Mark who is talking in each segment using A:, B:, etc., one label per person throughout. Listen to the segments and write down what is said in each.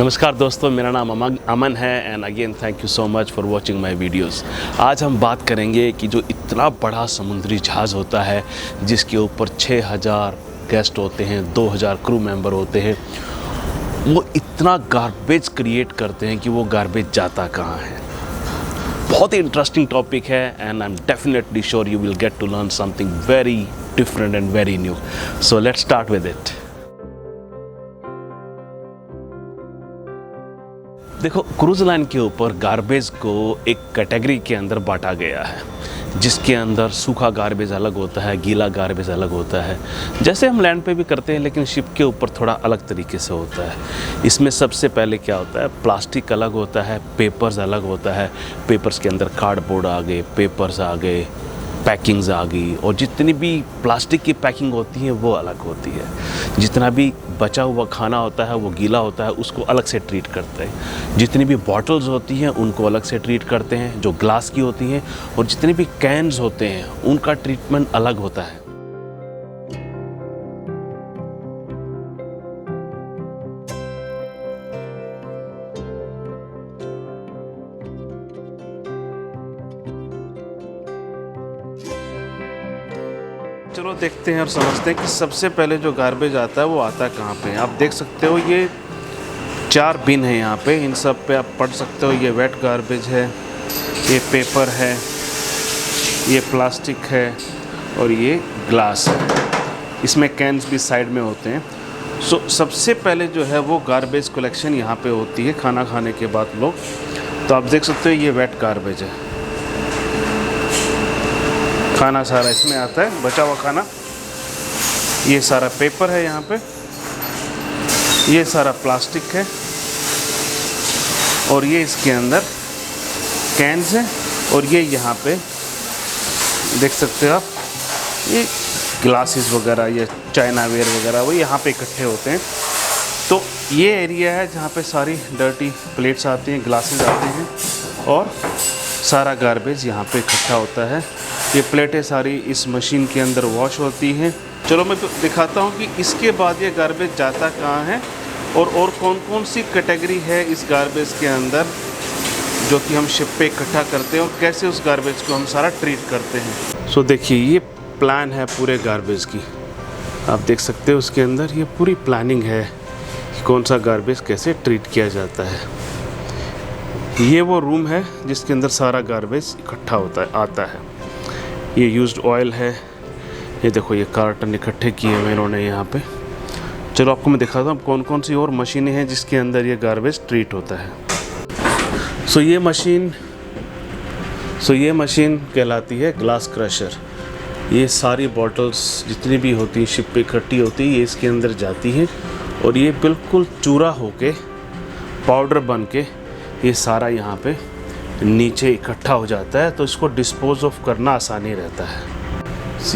A: नमस्कार दोस्तों, मेरा नाम अमन है and again thank you so much for watching my videos. आज हम बात करेंगे कि जो इतना बड़ा समुद्री जहाज़ होता है जिसके ऊपर 6000 गेस्ट होते हैं, 2000 क्रू मेंबर होते हैं, वो इतना गार्बेज क्रिएट करते हैं कि वो गार्बेज जाता कहाँ है। बहुत ही इंटरेस्टिंग टॉपिक है and I am definitely sure you will get to learn something very different and very new. So let's start with it. देखो, क्रूज़ लाइन के ऊपर गार्बेज को एक कैटेगरी के अंदर बांटा गया है, जिसके अंदर सूखा गार्बेज अलग होता है, गीला गार्बेज अलग होता है, जैसे हम लैंड पे भी करते हैं, लेकिन शिप के ऊपर थोड़ा अलग तरीके से होता है। इसमें सबसे पहले क्या होता है, प्लास्टिक अलग होता है, पेपर्स अलग होता है। पेपर्स के अंदर कार्डबोर्ड आ गए, पेपर्स आ गए, पैकिंग्स आ गई, और जितनी भी प्लास्टिक की पैकिंग होती है वो अलग होती है। जितना भी बचा हुआ खाना होता है वो गीला होता है, उसको अलग से ट्रीट करते हैं। जितनी भी बॉटल्स होती हैं उनको अलग से ट्रीट करते हैं, जो ग्लास की होती हैं, और जितने भी कैन्स होते हैं उनका ट्रीटमेंट अलग होता है। चलो देखते हैं और समझते हैं कि सबसे पहले जो गार्बेज आता है वो आता है कहाँ पे। आप देख सकते हो ये 4 बिन है यहाँ पे, इन सब पे आप पढ़ सकते हो। ये वेट गार्बेज है, ये पेपर है, ये प्लास्टिक है, और ये ग्लास है। इसमें कैन्स भी साइड में होते हैं। सो सबसे पहले जो है वो गार्बेज कलेक्शन यहाँ पे होती है खाना खाने के बाद लोग। तो आप देख सकते हो ये वेट गार्बेज है, खाना सारा इसमें आता है, बचा हुआ खाना। ये सारा पेपर है यहाँ पे, ये सारा प्लास्टिक है, और ये इसके अंदर कैन्स है, और ये यहाँ पे देख सकते हो आप, ये ग्लासेस वगैरह, ये चाइना वेयर वगैरह वो यहाँ पे इकट्ठे होते हैं। तो ये एरिया है जहाँ पे सारी डर्टी प्लेट्स आती हैं, ग्लासेस आते हैं, और सारा गार्बेज यहाँ पे इकट्ठा होता है। ये प्लेटें सारी इस मशीन के अंदर वॉश होती हैं। चलो मैं दिखाता हूँ कि इसके बाद ये गार्बेज जाता कहाँ है, और कौन कौन सी कैटेगरी है इस गार्बेज के अंदर जो कि हम शिप पे इकट्ठा करते हैं, और कैसे उस गार्बेज को हम सारा ट्रीट करते हैं। सो देखिए, ये प्लान है पूरे गार्बेज की। आप देख सकते हो उसके अंदर ये पूरी प्लानिंग है कि कौन सा गार्बेज कैसे ट्रीट किया जाता है। ये वो रूम है जिसके अंदर सारा गार्बेज इकट्ठा आता है। ये यूज्ड ऑयल है, ये देखो ये कार्टन इकट्ठे किए हुए इन्होंने यहाँ पे। चलो आपको मैं दिखाता हूँ कौन कौन सी और मशीनें हैं जिसके अंदर ये गार्बेज ट्रीट होता है। सो ये मशीन कहलाती है ग्लास क्रशर। ये सारी बॉटल्स जितनी भी होती हैं शिप पे इकट्ठी होती है, ये इसके अंदर जाती हैं, और ये बिल्कुल चूरा होके पाउडर बन के ये सारा यहाँ पे नीचे इकट्ठा हो जाता है। तो इसको डिस्पोज ऑफ करना आसानी रहता है।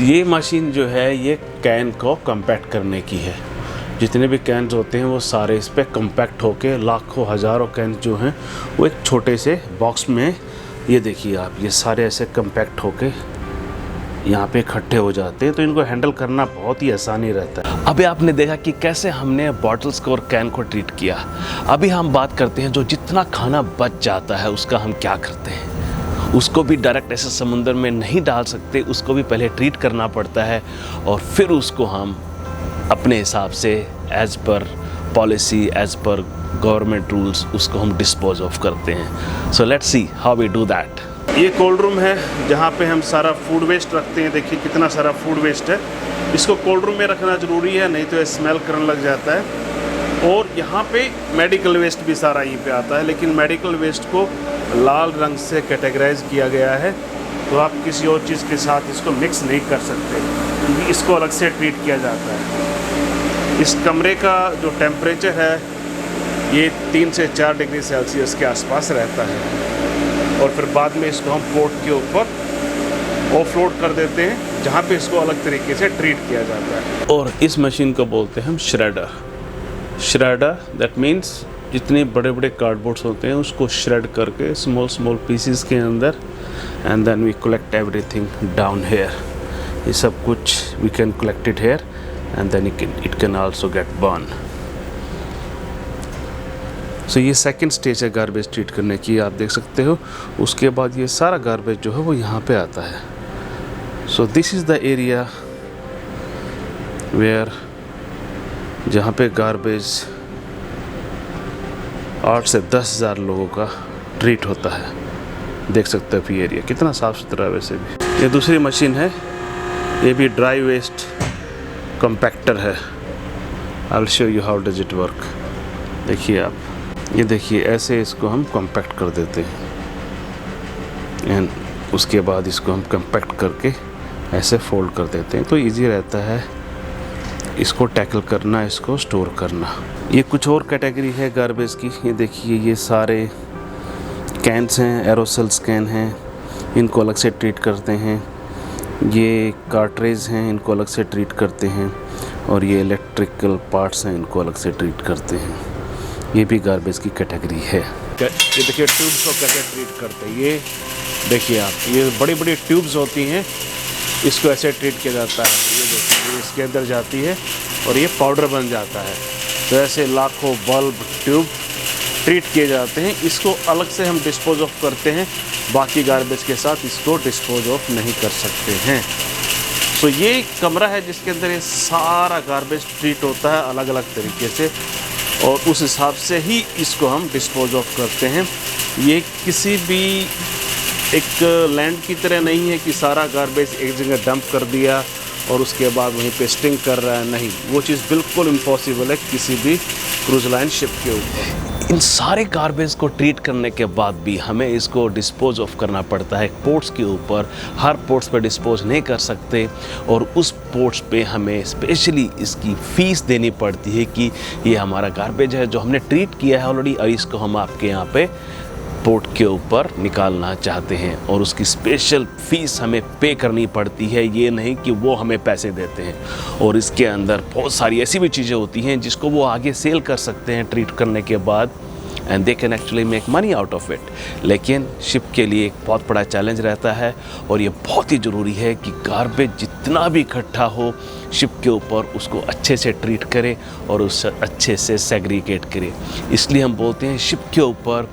A: ये मशीन जो है ये कैन को कंपैक्ट करने की है। जितने भी कैन्स होते हैं वो सारे इस पे कंपैक्ट होके, लाखों हज़ारों कैन जो हैं वो एक छोटे से बॉक्स में, ये देखिए आप, ये सारे ऐसे कंपैक्ट होके यहाँ पे इकट्ठे हो जाते हैं। तो इनको हैंडल करना बहुत ही आसानी रहता है। अभी आपने देखा कि कैसे हमने बॉटल्स को और कैन को ट्रीट किया। अभी हम बात करते हैं जो जितना खाना बच जाता है उसका हम क्या करते हैं। उसको भी डायरेक्ट ऐसे समुंदर में नहीं डाल सकते, उसको भी पहले ट्रीट करना पड़ता है, और फिर उसको हम अपने हिसाब से as per policy, as per government rules उसको हम डिस्पोज ऑफ करते हैं। So let's see how we do that. ये कोल्ड रूम है जहाँ पे हम सारा फूड वेस्ट रखते हैं। देखिए कितना सारा फूड वेस्ट है। इसको कोल्ड रूम में रखना ज़रूरी है, नहीं तो ये स्मेल करने लग जाता है। और यहाँ पे मेडिकल वेस्ट भी सारा यहीं पे आता है, लेकिन मेडिकल वेस्ट को लाल रंग से कैटेगराइज किया गया है। तो आप किसी और चीज़ के साथ इसको मिक्स नहीं कर सकते, क्योंकि इसको अलग से ट्रीट किया जाता है। इस कमरे का जो टेम्परेचर है ये 3 से 4 डिग्री सेल्सियस के आसपास रहता है, और फिर बाद में इसको हम पोर्ट के ऊपर ऑफलोड कर देते हैं, जहाँ पे इसको अलग तरीके से ट्रीट किया जाता है। और इस मशीन को बोलते हैं हम श्रेडर। दैट मीन्स जितने बड़े बड़े कार्डबोर्ड्स होते हैं उसको श्रेड करके स्मॉल पीसेस के अंदर, and then we collect everything down here. ये सब कुछ we can collect it here, and then it can also get burn. So ये सेकंड स्टेज है गार्बेज ट्रीट करने की, आप देख सकते हो। उसके बाद ये सारा गार्बेज जो है वो यहाँ पे आता है। So this is the area where जहाँ पे गार्बेज 8 से 10,000 लोगों का ट्रीट होता है। देख सकते हो ये एरिया कितना साफ़ सुथरा है। वैसे भी ये दूसरी मशीन है, ये भी ड्राई वेस्ट कंपैक्टर है। I will show you how does it work. देखिए आप, ये देखिए ऐसे इसको हम कॉम्पैक्ट कर देते हैं एंड उसके बाद इसको हम कॉम्पैक्ट करके ऐसे फोल्ड कर देते हैं, तो इजी रहता है इसको टैकल करना, इसको स्टोर करना। ये कुछ और कैटेगरी है गार्बेज की। ये देखिए ये सारे कैंस हैं, एरोसल्स कैन हैं, इनको अलग से ट्रीट करते हैं। ये कार्ट्रेज हैं, इनको अलग से ट्रीट करते हैं। और ये इलेक्ट्रिकल पार्ट्स हैं, इनको अलग से ट्रीट करते हैं। ये भी गार्बेज की कैटेगरी है। ये देखिए ट्यूब्स को कैसे ट्रीट करते हैं। ये देखिए आप, ये बड़ी बड़ी ट्यूब्स होती हैं, इसको ऐसे ट्रीट किया जाता है। ये देखिए इसके अंदर जाती है और ये पाउडर बन जाता है। तो ऐसे लाखों बल्ब ट्यूब ट्रीट किए जाते हैं। इसको अलग से हम डिस्पोज ऑफ करते हैं, बाकी गार्बेज के साथ इसको डिस्पोज ऑफ नहीं कर सकते हैं। तो ये कमरा है जिसके अंदर ये सारा गार्बेज ट्रीट होता है अलग अलग तरीके से, और उस हिसाब से ही इसको हम डिस्पोज ऑफ करते हैं। ये किसी भी एक लैंड की तरह नहीं है कि सारा गार्बेज एक जगह डंप कर दिया और उसके बाद वहीं पे स्टिंग कर रहा है। नहीं, वो चीज़ बिल्कुल इम्पॉसिबल है किसी भी क्रूज लाइन शिप के ऊपर। इन सारे गार्बेज को ट्रीट करने के बाद भी हमें इसको डिस्पोज ऑफ करना पड़ता है पोर्ट्स के ऊपर। हर पोर्ट्स पे डिस्पोज नहीं कर सकते, और उस पोर्ट्स पे हमें स्पेशली इसकी फ़ीस देनी पड़ती है कि ये हमारा गार्बेज है जो हमने ट्रीट किया है ऑलरेडी, और इसको हम आपके यहाँ पे पोर्ट के ऊपर निकालना चाहते हैं, और उसकी स्पेशल फ़ीस हमें पे करनी पड़ती है। ये नहीं कि वो हमें पैसे देते हैं। और इसके अंदर बहुत सारी ऐसी भी चीज़ें होती हैं जिसको वो आगे सेल कर सकते हैं ट्रीट करने के बाद, and they can actually make money out of it. लेकिन शिप के लिए एक बहुत बड़ा चैलेंज रहता है, और ये बहुत ही ज़रूरी है कि गार्बेज जितना भी इकट्ठा हो शिप के ऊपर उसको अच्छे से ट्रीट करें और उससे अच्छे से सेग्रीगेट करें। इसलिए हम बोलते हैं शिप के ऊपर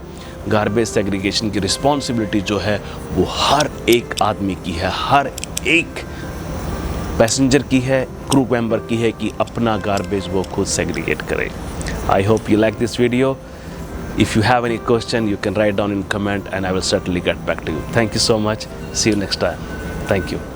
A: गार्बेज सेग्रीगेशन की रिस्पॉन्सिबिलिटी जो है वो हर एक आदमी की है, हर एक पैसेंजर की है, क्रू मेंबर की है कि अपना गार्बेज वो खुद सेग्रीगेट करे। I hope you like this video. If you have any question, you can write down in comment and I will certainly get back to you. Thank you so much. See you next time. Thank you.